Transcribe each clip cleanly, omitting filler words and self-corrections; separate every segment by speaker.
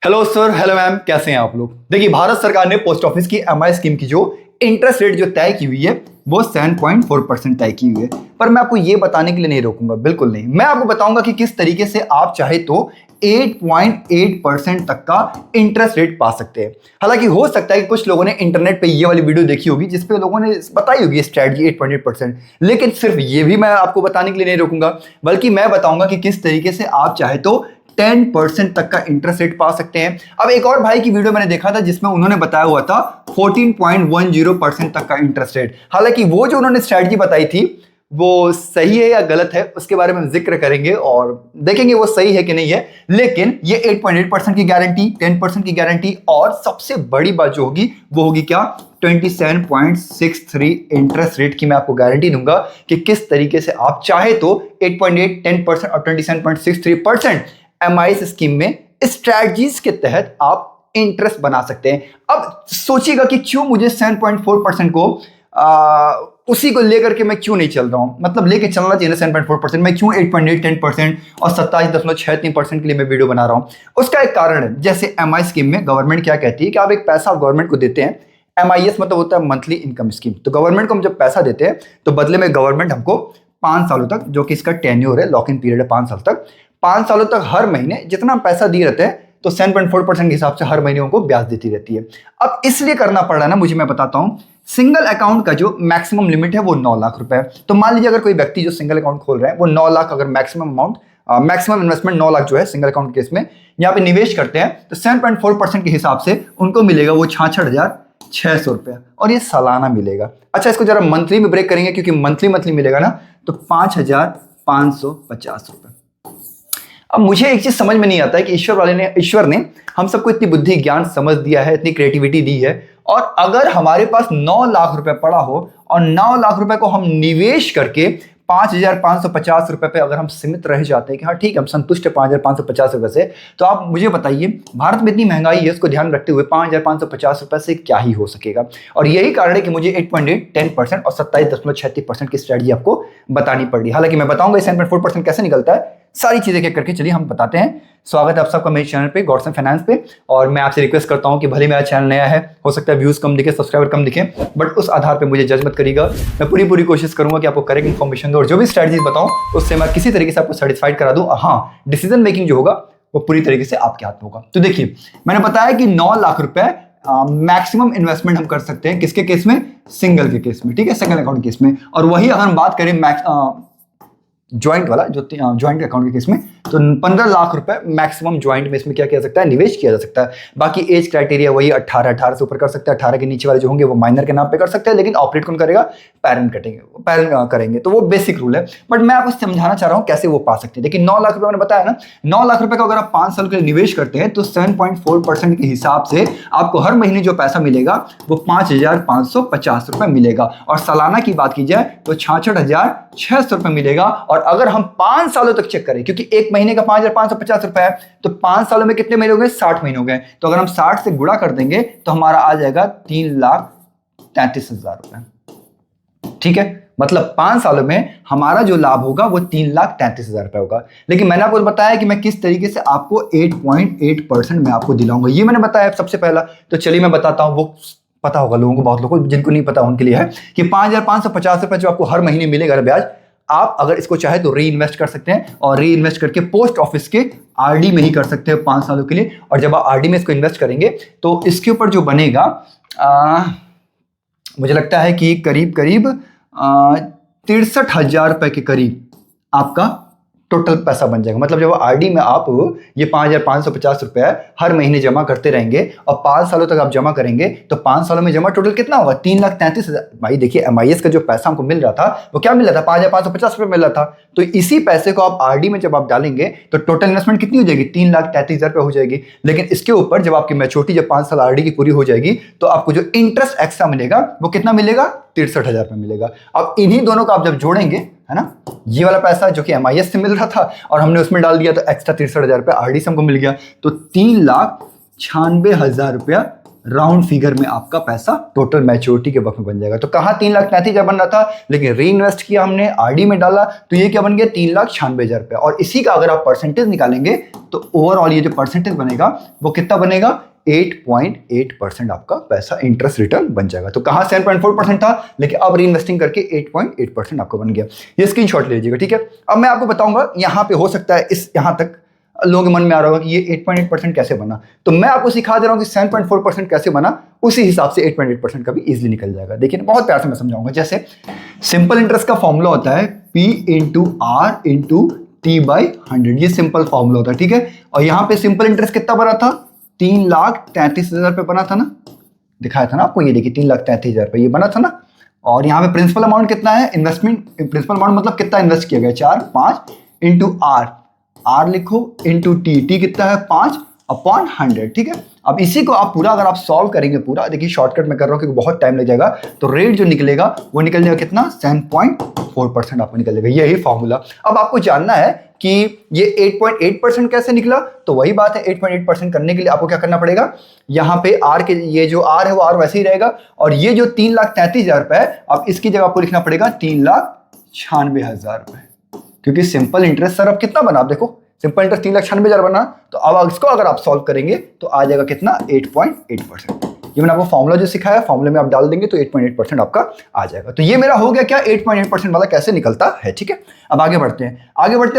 Speaker 1: Hello sir, hello ma'am, कैसे हैं आप लोग। देखिए, भारत सरकार ने पोस्ट ऑफिस की एमआई स्कीम की जो इंटरेस्ट रेट जो तय की हुई है वो 7.4% तय की हुई है। पर मैं आपको ये बताने के लिए नहीं रोकूंगा, बिल्कुल नहीं। मैं आपको बताऊंगा कि किस तरीके से आप चाहे तो 8.8% तक का इंटरेस्ट रेट पा सकते हैं। हालांकि हो सकता है कि कुछ लोगों ने इंटरनेट पे ये वाली वीडियो देखी होगी जिसपे लोगों ने बताई होगी स्ट्रेटजी 8.8%। लेकिन सिर्फ ये भी मैं आपको बताने के लिए नहीं रोकूंगा, बल्कि मैं बताऊंगा कि किस तरीके से आप चाहे तो 10% तक का इंटरेस्ट रेट पा सकते हैं। अब एक और भाई की वीडियो मैंने देखा था जिसमें उन्होंने बताया हुआ था 14.10% तक का इंटरेस्ट रेट। हालांकि वो जो उन्होंने स्ट्रेटजी बताई थी वो सही है या गलत है उसके बारे में जिक्र करेंगे और देखेंगे वो सही है कि नहीं है। लेकिन ये 8.8% की गारंटी, 10% की गारंटी और सबसे बड़ी बात जो होगी वो होगी क्या, 27.63 इंटरेस्ट रेट की मैं आपको गारंटी दूंगा कि किस तरीके से आप चाहे तो 8.8, 10% और 27.63% एमआईएस स्कीम में स्ट्रैटेजीज के तहत आप इंटरेस्ट बना सकते हैं। अब सोचिएगा कि क्यों मुझे 7.4% को उसी को लेकर के मैं क्यों नहीं चल रहा हूं, मतलब लेके चलना चाहिए ना 7.4%, मैं क्यों 8.8, 10% और 27.63% के लिए मैं वीडियो बना रहा हूं। उसका एक कारण है, जैसे एमआई स्कीम में गवर्नमेंट क्या कहती है कि आप एक पैसा गवर्नमेंट को देते हैं। एमआईएस मतलब होता है मंथली इनकम स्कीम। तो गवर्नमेंट को हम जब पैसा देते हैं तो बदले में गवर्नमेंट हमको 5 सालों तक, जो कि इसका टेन्योर है, लॉक इन पीरियड है 5 साल तक, 5 सालों तक हर महीने जितना हम पैसा दिए रहते हैं तो 7.4% के हिसाब से हर महीने उनको ब्याज देती रहती है। अब इसलिए करना पड़ रहा है ना मुझे, मैं बताता हूं। सिंगल अकाउंट का जो मैक्सिमम लिमिट है वो 9 लाख रुपए है। तो मान लीजिए अगर कोई व्यक्ति जो सिंगल अकाउंट खोल रहे हैं वो 9 लाख, अगर maximum amount, maximum investment 9 lakh जो है सिंगल अकाउंट केस में यहाँ पे निवेश करते हैं तो 7.4% के हिसाब से उनको मिलेगा वो 66,600 रुपया, और ये सालाना मिलेगा। अच्छा, इसको जरा मंथली में ब्रेक करेंगे क्योंकि मंथली मिलेगा ना, तो 5,550 रुपए। अब मुझे एक चीज समझ में नहीं आता है कि ईश्वर ने हम सबको इतनी बुद्धि, ज्ञान, समझ दिया है, इतनी क्रिएटिविटी दी है, और अगर हमारे पास 9 लाख रुपए पड़ा हो और 9 लाख रुपए को हम निवेश करके 5,550 रुपए पे अगर हम सीमित रह जाते हैं कि हाँ ठीक है हम संतुष्ट है 5,550 रुपए से, तो आप मुझे बताइए भारत में इतनी महंगाई है, उसको ध्यान रखते हुए 5,550 रुपए से क्या ही हो सकेगा। और यही कारण है कि मुझे 8.8, 10% और 27.36% की स्ट्रेटजी आपको बतानी पड़ी। हालांकि मैं बताऊंगा 7.4% कैसे निकलता है, सारी चीजें क्या करके चलिए हम बताते हैं। स्वागत है आप सबका मेरे चैनल पे गॉडसन फाइनेंस पे, और मैं आपसे रिक्वेस्ट करता हूं कि भले मेरा चैनल नया है, हो सकता है व्यूज कम दिखे, सब्सक्राइबर कम दिखे, बट उस आधार पे मुझे जज मत करिएगा। मैं पूरी कोशिश करूंगा कि आपको करेक्ट इन्फॉर्मेशन दूं और जो भी स्ट्रेटजीज बताऊं उससे मैं किसी तरीके से आपको सेटिस्फाइड करा दूं। हाँ, डिसीजन मेकिंग जो होगा वो पूरी तरीके से आपके हाथ में होगा। तो देखिए, मैंने बताया कि 9 लाख रुपए मैक्सिमम इन्वेस्टमेंट हम कर सकते हैं किसके केस में, सिंगल के केस में, ठीक है, सेकंड अकाउंट केस में। और वही अगर हम बात करें ज्वाइंट वाला, जो ज्वाइंट अकाउंट के केस में, तो 15 लाख रुपए मैक्सिमम ज्वाइंट में इसमें क्या किया सकता है, निवेश किया जा सकता है। बाकी एज क्राइटेरिया वही 18 से ऊपर कर सकते हैं, 18 के नीचे वाले जो होंगे वो माइनर के नाम पे कर सकते हैं, लेकिन ऑपरेट कौन करेगा, पेरेंट करेंगे। तो वो बेसिक रूल है, बट मैं आपको समझाना चाह रहा हूं कैसे वो पा सकते हैं। देखिए 9 लाख रुपए मैंने बताया ना, 9 लाख रुपए का अगर आप 5 साल के लिए निवेश करते हैं तो 7.4% के हिसाब से आपको हर महीने जो पैसा मिलेगा वो 5,550 रुपए मिलेगा, और सालाना की बात की जाए तो 66,600 रुपए मिलेगा। और अगर हम 5 सालों तक चेक करें, क्योंकि एक महीने का 5,550 रुपए है, तो 5 सालों में कितने महीने हो गए, 60 महीने हो गए। तो अगर हम 60 से गुणा कर देंगे तो हमारा आ जाएगा 3,33,000 रुपए। ठीक है, मतलब 5 सालों में हमारा जो लाभ होगा वो 3,33,000 रुपए होगा। लेकिन मैंने आपको बताया कि मैं किस तरीके से आपको 8.8% में आपको दिलाऊंगा, ये मैंने बताया सबसे पहला। तो चलिए मैं बताता हूं, वो पता होगा लोगों को, बहुत लोगों को जिनको नहीं पता उनके लिए है कि 5,550 रुपए जो आपको हर महीने मिलेगा ब्याज, आप अगर इसको चाहे तो री इन्वेस्ट कर सकते हैं, और री इन्वेस्ट करके पोस्ट ऑफिस के आरडी में ही कर सकते हैं 5 सालों के लिए। और जब आप आरडी में इसको इन्वेस्ट करेंगे तो इसके ऊपर जो बनेगा, मुझे लगता है कि करीब 63,000 रुपए के करीब आपका टोटल पैसा बन जाएगा। मतलब जब आरडी में आप ये 5,550 रुपए हर महीने जमा करते रहेंगे और 5 सालों तक आप जमा करेंगे तो 5 सालों में जमा टोटल कितना होगा, 3,33,000। भाई देखिए, एमआईएस का जो पैसा हमको मिल रहा था वो क्या मिल रहा था, 5,550 रुपए मिल रहा था। तो इसी पैसे को आप आरडी में जब आप डालेंगे तो टोटल इन्वेस्टमेंट कितनी हो जाएगी, 3,33,000 रुपए हो जाएगी। लेकिन इसके ऊपर जब आपकी मैच्योरिटी, जब 5 साल आरडी की पूरी हो जाएगी, तो आपको जो इंटरेस्ट एक्स्ट्रा मिलेगा वो कितना मिलेगा, 63,000 रुपए मिलेगा। अब इन्हीं दोनों को आप जब जोड़ेंगे, है ना, ये वाला पैसा जो कि एमआईएस से मिल रहा था और हमने उसमें डाल दिया तो एक्स्ट्रा 63,000 रुपया आरडी से हमको मिल गया, तो 3,96,000 रुपया राउंड फिगर में आपका पैसा टोटल मैच्योरिटी के वक्त में बन जाएगा। तो कहाँ 3,33,000 बन रहा था, लेकिन री इन्वेस्ट किया हमने, आरडी में डाला, तो ये क्या बन गया, 3,96,000 रुपया। और इसी का अगर आप परसेंटेज निकालेंगे तो ओवरऑल ये जो परसेंटेज बनेगा वो कितना बनेगा, 8.8% आपका पैसा इंटरेस्ट रिटर्न बन जाएगा। तो कहाँ 7.4% था, लेकिन अब री इन्वेस्टिंग करके 8.8% आपको बन गया। ये स्क्रीनशॉट ले लीजिएगा, ठीक है। अब मैं आपको बताऊंगा, यहाँ पे हो सकता है इस यहाँ तक लोगों के मन में आ रहा होगा कि ये 8.8% कैसे बना, तो मैं आपको सिखा दे रहा हूँ कि 7.4% कैसे बना, उसी हिसाब से 8.8% का भी इजीली निकल जाएगा। देखिए बहुत प्यार से मैं समझाऊंगा। जैसे सिंपल इंटरेस्ट का फॉर्मूला होता है P into R into T by 100, ये सिंपल फॉर्मूला होता है, ठीक है। और यहाँ पे सिंपल इंटरेस्ट कितना बना था, 3,33,000 रुपये बना था ना, दिखाया था ना आपको, ये देखिए 3,33,000 रुपये ये बना था ना। और यहाँ पे प्रिंसिपल अमाउंट कितना है, इन्वेस्टमेंट प्रिंसिपल अमाउंट मतलब कितना इन्वेस्ट किया गया, 4, 5 इंटू आर लिखो इंटू टी कितना है 5/100, ठीक है। अब इसी को आप पूरा अगर आप सॉल्व करेंगे पूरा, देखिए शॉर्टकट में कर रहा हूँ क्योंकि बहुत टाइम लग जाएगा, तो रेट जो निकलेगा वो निकल जाएगा कितना, 7.4% आपको निकल जाएगा, यही फॉर्मूला। अब आपको जानना है कि ये 8.8% कैसे निकला, तो वही बात है, 8.8% करने के लिए आपको क्या करना पड़ेगा, यहाँ पे आर के ये जो आर है वो आर वैसे ही रहेगा, और ये जो 3,33,000 रुपए है, अब इसकी जगह आपको लिखना पड़ेगा 3,96,000 रुपए, क्योंकि सिंपल इंटरेस्ट सर अब कितना बना, आप देखो सिंपल इंटरेस्ट 3,96,000 बना, तो अब इसको अगर आप सॉल्व करेंगे तो आ जाएगा कितना, 8.8%। ये मैंने आपको फॉर्मूला जो सिखाया, फॉर्मूले में आप डाल देंगे तो 8.8% आपका आ जाएगा। तो ये मेरा हो गया क्या, 8.8% वाला कैसे निकलता है, ठीक है। अब आगे बढ़ते हैं,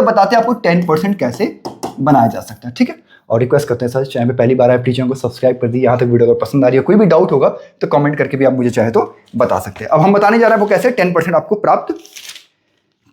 Speaker 1: बताते हैं आपको 10% कैसे बनाया जा सकता है, ठीक है। और रिक्वेस्ट करते हैं सर, चैनल पे पहली बार है, प्लीज चैनल को सब्सक्राइब कर दीजिए। यहाँ तक वीडियो अगर पसंद आ रही है, कोई भी डाउट होगा तो कमेंट करके भी आप मुझे चाहे तो बता सकते हैं। अब हम बताने जा रहे हैं वो कैसे 10% आपको प्राप्त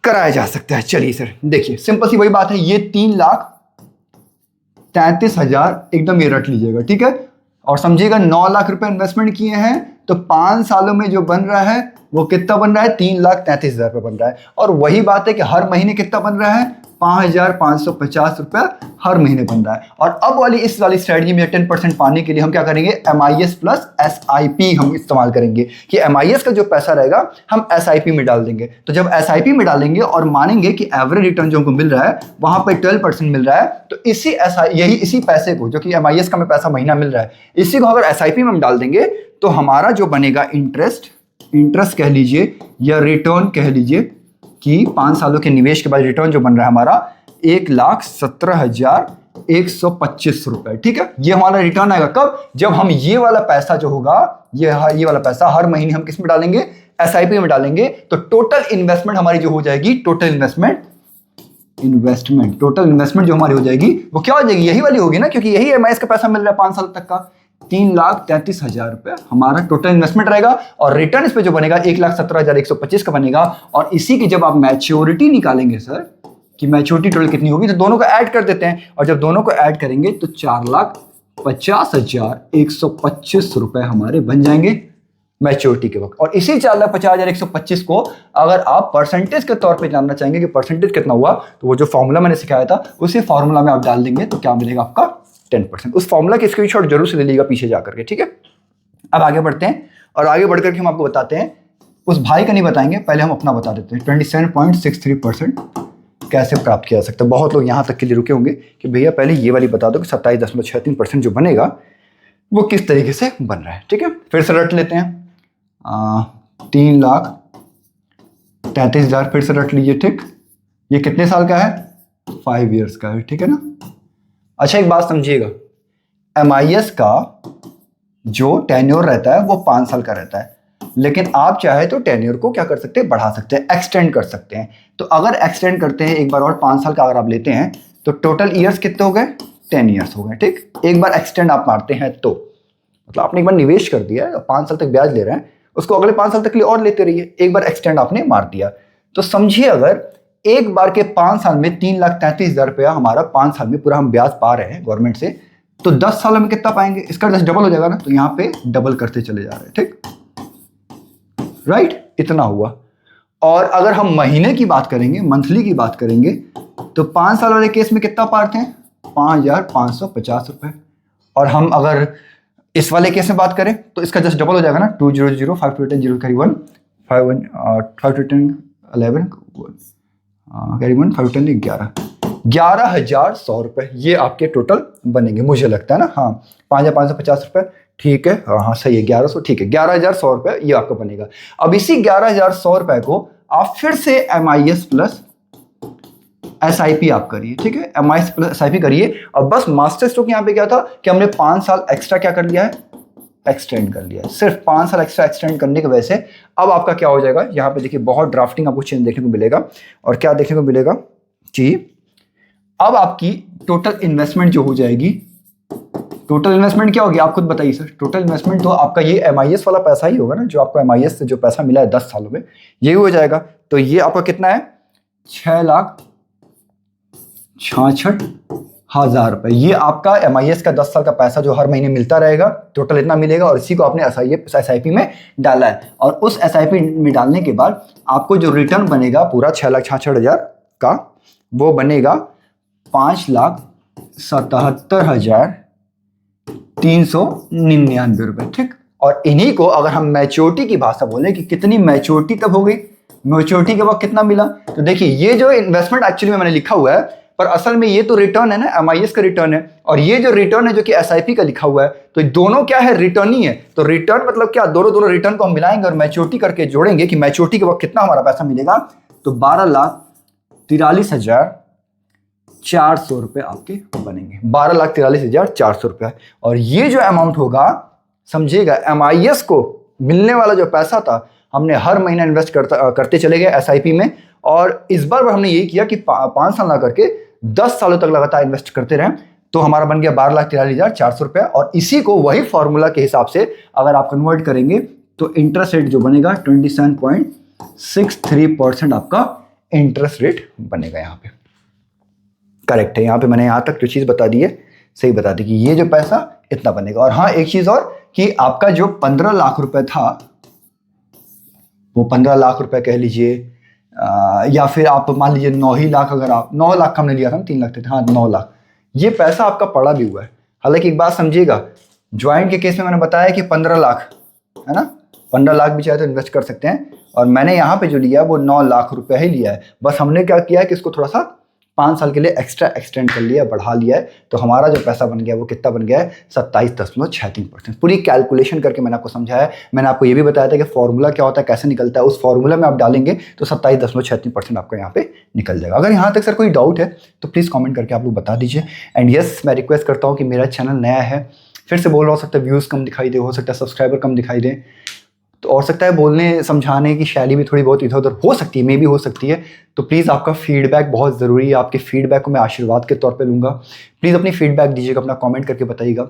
Speaker 1: कराया जा सकता है। चलिए सर देखिए, सिंपल सी वही बात है, ये 3,33,000 एकदम ये रट लीजिएगा, ठीक है। और समझिएगा 9 लाख रुपए इन्वेस्टमेंट किए हैं, तो 5 सालों में जो बन रहा है वो कितना बन रहा है, 3,33,000 रुपये बन रहा है। और वही बात है कि हर महीने कितना बन रहा है, 5,550 रुपये हर महीने बन रहा है। और अब वाली इस वाली स्ट्रेटजी में 10% पाने के लिए हम क्या करेंगे, MIS प्लस SIP हम इस्तेमाल करेंगे, कि MIS का जो पैसा रहेगा हम SIP में डाल देंगे। तो जब SIP में डालेंगे और मानेंगे कि एवरेज रिटर्न जो हमको मिल रहा है वहां पर 12% मिल रहा है, तो इसी पैसे को, जो कि MIS का हमें पैसा महीना मिल रहा है, इसी को अगर SIP में हम डाल देंगे तो हमारा जो बनेगा इंटरेस्ट कह लीजिए या रिटर्न कह लीजिए, कि 5 सालों के निवेश के बाद रिटर्न जो बन रहा है हमारा 1,17,125 रुपए, ठीक है। ये हमारा रिटर्न आएगा कब, जब हम ये वाला पैसा जो होगा, ये वाला पैसा हर महीने हम किस में डालेंगे, SIP में डालेंगे। तो टोटल इन्वेस्टमेंट हमारी जो हो जाएगी, टोटल इन्वेस्टमेंट जो हमारी हो जाएगी वो क्या हो जाएगी, यही वाली होगी ना, क्योंकि यही MIS का पैसा मिल रहा है 5 साल तक का। 3,33,000 रुपए हमारा टोटल इन्वेस्टमेंट रहेगा, और रिटर्न इस पे जो बनेगा 1,17,125 का बनेगा। और इसी की जब आप मैच्योरिटी निकालेंगे सर, कि मैच्योरिटी टोटल कितनी होगी, तो दोनों को ऐड कर देते हैं, और जब दोनों को ऐड करेंगे तो 4,50,125 रुपए हमारे बन जाएंगे मैच्योरिटी के वक्त। और इसी 4,50,125 को अगर आप परसेंटेज के तौर पे जानना चाहेंगे कि परसेंटेज कितना हुआ, तो वो जो फॉर्मूला मैंने सिखाया था उसी फॉर्मूला में आप डाल देंगे तो क्या मिलेगा आपका, 10%। उस फॉर्मूला की स्क्रीनशॉट जरूर से ले लीजिएगा पीछे जाकर के, ठीक है। अब आगे बढ़ते हैं, और आगे बढ़कर के हम आपको बताते हैं, उस भाई का नहीं बताएंगे, पहले हम अपना बता देते हैं। 27.63% कैसे प्राप्त किया जा सकता है। बहुत लोग यहाँ तक के लिए रुके होंगे कि भैया पहले ये वाली बता दो कि 27.63% जो बनेगा वो किस तरीके से बन रहा है, ठीक है। फिर से रट लेते हैं, 3,33,000 फिर से रट लीजिए, ठीक। ये कितने साल का है, 5 ईयर्स का है, ठीक है ना। अच्छा एक बात समझिएगा, MIS का जो टेन्योर रहता है वो 5 साल का रहता है, लेकिन आप चाहे तो टेन्योर को क्या कर सकते हैं, बढ़ा सकते हैं, एक्सटेंड कर सकते हैं। तो अगर एक्सटेंड करते हैं एक बार और 5 साल का अगर आप लेते हैं, तो टोटल ईयर्स कितने हो गए, 10 ईयर्स हो गए, ठीक। एक बार एक्सटेंड आप मारते हैं तो मतलब आपने एक बार निवेश कर दिया है, 5 साल तक ब्याज ले रहे हैं, उसको अगले 5 साल तक के लिए और लेते रहिए, एक बार एक्सटेंड आपने मार दिया। तो समझिए अगर एक बार के 5 साल में 3,33,000 रुपया हमारा 5 साल में पूरा हम ब्याज पा रहे हैं गवर्नमेंट से, तो 10 सालों में कितना पाएंगे, इसका 10 डबल हो जाएगा ना, तो यहाँ पे डबल करते चले जा रहे हैं, ठीक, राइट, इतना हुआ। और अगर हम महीने की बात करेंगे, मंथली की बात करेंगे, तो 5 साल वाले केस में कितना पाते हैं, 5,550 रुपए। और हम अगर इस वाले केस में बात करें तो इसका जस्ट डबल हो जाएगा ना, 200 5 to 10 0 carry 1 5 to 10 11 carry 1 5 to 10 11,100 रुपए ये आपके टोटल बनेंगे, मुझे लगता है ना। हाँ 5,550 रुपए, ठीक है, हाँ सही है, 1,100, ठीक है, 11,100 रुपए ये आपका बनेगा। अब इसी 11,100 रुपए को आप फिर से MIS प्लस SIP आप करिए, ठीक है, MIS प्लस SIP करिए। और बस मास्टर स्ट्रोक यहाँ पे क्या था कि हमने 5 साल एक्स्ट्रा क्या कर लिया है, एक्सटेंड कर लिया है। सिर्फ 5 साल एक्स्ट्रा एक्सटेंड करने की वजह से अब आपका क्या हो जाएगा, यहाँ पे देखिए बहुत ड्राफ्टिंग आपको चेंज देखने को मिलेगा। और क्या देखने को मिलेगा कि अब आपकी टोटल इन्वेस्टमेंट जो हो जाएगी, टोटल इन्वेस्टमेंट क्या होगी आप खुद बताइए सर। टोटल इन्वेस्टमेंट तो आपका ये MIS वाला पैसा ही होगा ना, जो आपको MIS से जो पैसा मिला है 10 सालों में, यही हो जाएगा। तो ये आपका कितना है, 6,66,000 रुपए। ये आपका MIS का 10 साल का पैसा जो हर महीने मिलता रहेगा, टोटल इतना मिलेगा। और इसी को आपने SIP में डाला है। और उस SIP में डालने के बाद आपको जो रिटर्न बनेगा पूरा 6,66,000 का, वो बनेगा 5,77,399 रुपए, ठीक। और इन्हीं को अगर हम मैच्योरिटी की भाषा बोले कि कितनी मैच्योरिटी तब हो गई, मैच्योरिटी के बाद कितना मिला, तो देखिए ये जो इन्वेस्टमेंट एक्चुअली में मैंने लिखा हुआ है, पर असल में ये तो रिटर्न है ना, MIS का रिटर्न है। और ये जो रिटर्न है जो कि SIP का लिखा हुआ है, तो दोनों क्या है, रिटर्न ही है। तो रिटर्न मतलब क्या, दोनों रिटर्न को हम मिलाएंगे और मैच्योरिटी करके जोड़ेंगे कि मैच्योरिटी के वक्त कितना हमारा पैसा मिलेगा। तो 12,43,400 रुपए आपके बनेंगे, 12,43,400 रुपए। और ये जो अमाउंट होगा, समझिएगा, MIS को मिलने वाला जो पैसा था, हमने हर महीना इन्वेस्ट करते चले गए SIP में। और इस बार हमने यही किया कि 5 साल ना करके 10 सालों तक लगातार इन्वेस्ट करते रहे। तो हमारा बन गया 12,43,400 रुपया। और इसी को वही फॉर्मूला के हिसाब से अगर आप कन्वर्ट करेंगे तो इंटरेस्ट रेट जो बनेगा 27.63% आपका इंटरेस्ट रेट बनेगा। यहाँ पे करेक्ट है, यहाँ पे मैंने यहाँ तक जो चीज़ बता दी है सही बता दी कि ये जो पैसा इतना बनेगा। और हाँ, एक चीज़ और कि आपका जो 15 लाख रुपए था, वो 15 लाख रुपए कह लीजिए, या फिर आप मान लीजिए 9 ही लाख, अगर आप 9 लाख हमने लिया था ना, 3 लाख थे, हाँ 9 लाख, ये पैसा आपका पड़ा भी हुआ है। हालांकि एक बात समझिएगा, ज्वाइंट के केस में मैंने बताया कि 15 लाख है ना, 15 लाख भी चाहे तो इन्वेस्ट कर सकते हैं। और मैंने यहाँ पे जो लिया है वो 9 लाख रुपए ही लिया है। बस हमने क्या किया है कि इसको थोड़ा सा 5 साल के लिए एक्स्ट्रा एक्सटेंड कर लिया, बढ़ा लिया है। तो हमारा जो पैसा बन गया वो कितना बन गया है, 27.63%। पूरी कैलकुलेशन करके मैंने आपको समझाया। मैंने आपको ये भी बताया था कि फॉर्मूला क्या होता है, कैसे निकलता है। उस फॉर्मूला में आप डालेंगे तो 27.63% आपका यहाँ पे निकल जाएगा। अगर यहाँ तक सर कोई डाउट है तो प्लीज़ कॉमेंट करके आप लोग बता दीजिए। एंड यस, मैं रिक्वेस्ट करता हूँ कि मेरा चैनल नया है, फिर से बोल रहा, हो सकता है व्यूज़ कम दिखाई दे, हो सकता है सब्सक्राइबर कम दिखाई दे, तो हो सकता है बोलने समझाने की शैली भी थोड़ी बहुत इधर उधर हो सकती है, मे भी हो सकती है। तो प्लीज़ आपका फीडबैक बहुत ज़रूरी है। आपके फीडबैक को मैं आशीर्वाद के तौर पे लूँगा। प्लीज़ अपनी फीडबैक दीजिएगा, अपना कमेंट करके बताइएगा।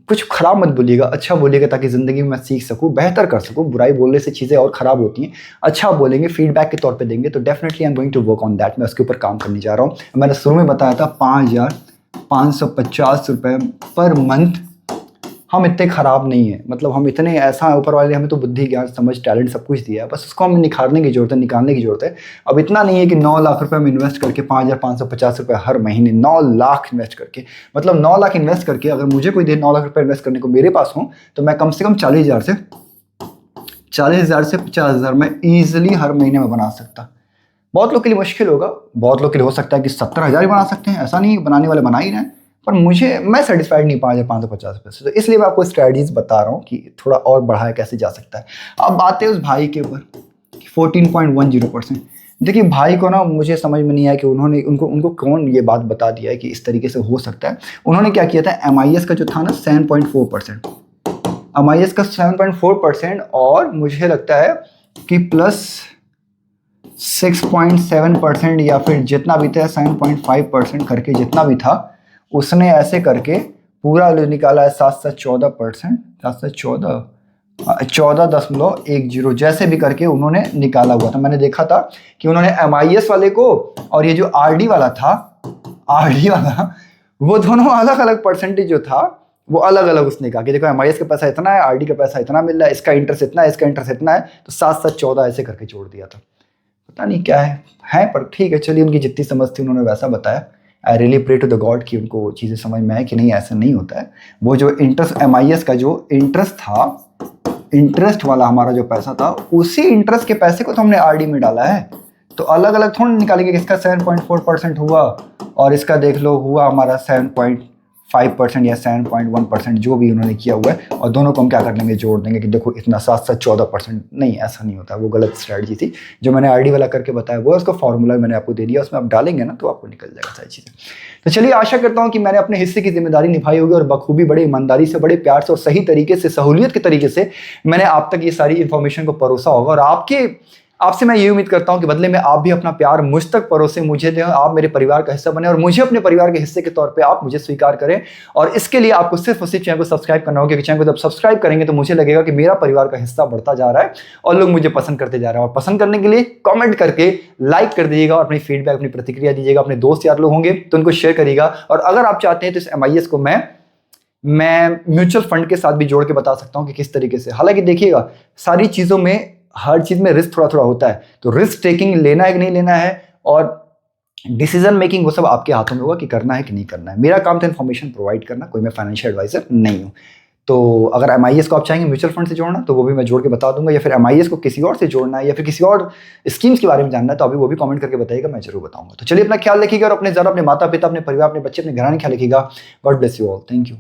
Speaker 1: कुछ खराब मत बोलिएगा, अच्छा बोलिएगा, ताकि ज़िंदगी में मैं सीख सकूँ, बेहतर कर सकूँ। बुराई बोलने से चीज़ें और ख़राब होती हैं। अच्छा बोलेंगे, फीडबैक के तौर पर देंगे तो definitely I am going to work on that. मैं उसके ऊपर काम करने जा रहा हूँ। मैंने शुरू में बताया था 5,550 रुपये पर मंथ। हम इतने ख़राब नहीं हैं, मतलब हम इतने ऐसा, ऊपर वाले हमें तो बुद्धि ज्ञान समझ टैलेंट सब कुछ दिया है, बस उसको हमें निखारने की ज़रूरत है, निकालने की ज़रूरत है। अब इतना नहीं है कि 9 लाख रुपए में इन्वेस्ट करके 5,550 रुपये हर महीने, 9 लाख इन्वेस्ट करके, मतलब 9 लाख इन्वेस्ट करके अगर मुझे कोई दे 9 लाख रुपये इन्वेस्ट करने को मेरे पास हो, तो मैं कम से कम 40,000 से 50,000 में ईजिली हर महीने में बना सकता। बहुत लोग के लिए मुश्किल होगा, बहुत लोग के लिए हो सकता है कि 70,000 ही बना सकते हैं, ऐसा नहीं, बनाने वाले बना ही रहे हैं। पर मैं सेटिस्फाइड नहीं 5,550 रुपये से। तो इसलिए मैं आपको स्ट्रैटेजीज बता रहा हूँ कि थोड़ा और बढ़ाया कैसे जा सकता है। अब बात है उस भाई के ऊपर 14.10%। देखिए भाई को ना, मुझे समझ में नहीं आया कि उनको कौन ये बात बता दिया है कि इस तरीके से हो सकता है। उन्होंने क्या किया था, MIS का जो था ना 7.4%, MIS का 7.4%, और मुझे लगता है कि प्लस 6.7% या फिर जितना भी था 7.5% करके जितना भी था, उसने ऐसे करके पूरा निकाला है 714%, 14.10 जैसे भी करके उन्होंने निकाला हुआ था। मैंने देखा था कि उन्होंने MIS वाले को और ये जो RD वाला था, RD वाला, वो दोनों अलग अलग परसेंटेज जो था वो अलग अलग उसने कहा कि देखो MIS का पैसा इतना है, RD का पैसा इतना मिल रहा है, इसका इंटरेस्ट इतना है, इसका इंटरेस्ट इतना है, तो 7-7-14 ऐसे करके छोड़ दिया था। पता नहीं क्या है पर ठीक है, चलिए, उनकी जितनी समझ थी उन्होंने वैसा बताया। I really pray to the God कि उनको चीज़ें समझ में आए कि नहीं, ऐसा नहीं होता है। वो जो इंटरेस्ट, MIS का जो इंटरेस्ट था, इंटरेस्ट वाला हमारा जो पैसा था, उसी इंटरेस्ट के पैसे को तो हमने RD में डाला है। तो अलग अलग थोड़ा निकालेंगे कि इसका 7.4% हुआ और इसका देख लो हुआ हमारा 5% या 7.1% जो भी उन्होंने किया हुआ है, और दोनों को हम क्या कर लेंगे, जोड़ देंगे कि देखो इतना 7 14%। नहीं, ऐसा नहीं होता, वो गलत स्ट्रैटेजी थी। जो मैंने आरडी वाला करके बताया वो उसका फॉर्मूला मैंने आपको दे दिया, उसमें आप डालेंगे ना तो आपको निकल जाएगा सारी चीज़ें। तो चलिए, आशा करता हूँ कि मैंने अपने हिस्से की जिम्मेदारी निभाई होगी और बखूबी, बड़े ईमानदारी से, बड़े प्यार से और सही तरीके से, सहूलियत के तरीके से मैंने आप तक ये सारी इन्फॉर्मेशन को परोसा होगा। और आपसे मैं ये उम्मीद करता हूं कि बदले में आप भी अपना प्यार मुझ तक परोसे, मुझे दें, आप मेरे परिवार का हिस्सा बने और मुझे अपने परिवार के हिस्से के तौर पे आप मुझे स्वीकार करें। और इसके लिए आपको सिर्फ और सिर्फ चैनल को सब्सक्राइब करना होगा, क्योंकि चैनल को जब सब्सक्राइब करेंगे तो मुझे लगेगा कि मेरा परिवार का हिस्सा बढ़ता जा रहा है और लोग मुझे पसंद करते जा रहे हैं। और पसंद करने के लिए कॉमेंट करके लाइक कर दीजिएगा और अपनी फीडबैक, अपनी प्रतिक्रिया दीजिएगा। अपने दोस्त यार लोग होंगे तो उनको शेयर करिएगा। और अगर आप चाहते हैं तो इस MIS को मैं म्यूचुअल फंड के साथ भी जोड़ के बता सकता हूं कि किस तरीके से। हालांकि देखिएगा, सारी चीज़ों में, हर चीज में रिस्क थोड़ा थोड़ा होता है, तो रिस्क टेकिंग लेना है कि नहीं लेना है और डिसीजन मेकिंग वो सब आपके हाथों में होगा कि करना है कि नहीं करना है। मेरा काम तो इन्फॉर्मेशन प्रोवाइड करना, कोई मैं फाइनेंशियल एडवाइजर नहीं हूँ। तो अगर MIS को आप चाहेंगे म्यूचुअल फंड से जोड़ना तो वो भी मैं जोड़ के बता दूंगा, या फिर MIS को किसी और से जोड़ना है या फिर किसी और स्कीम्स के बारे में जानना है तो अभी वो भी कमेंट करके बताइएगा, मैं जरूर बताऊंगा। तो चलिए, अपना ख्याल रखिएगा और अपने माता पिता, अपने परिवार, अपने बच्चे, अपने घराने ख्याल रखिएगा। God bless you all. Thank you.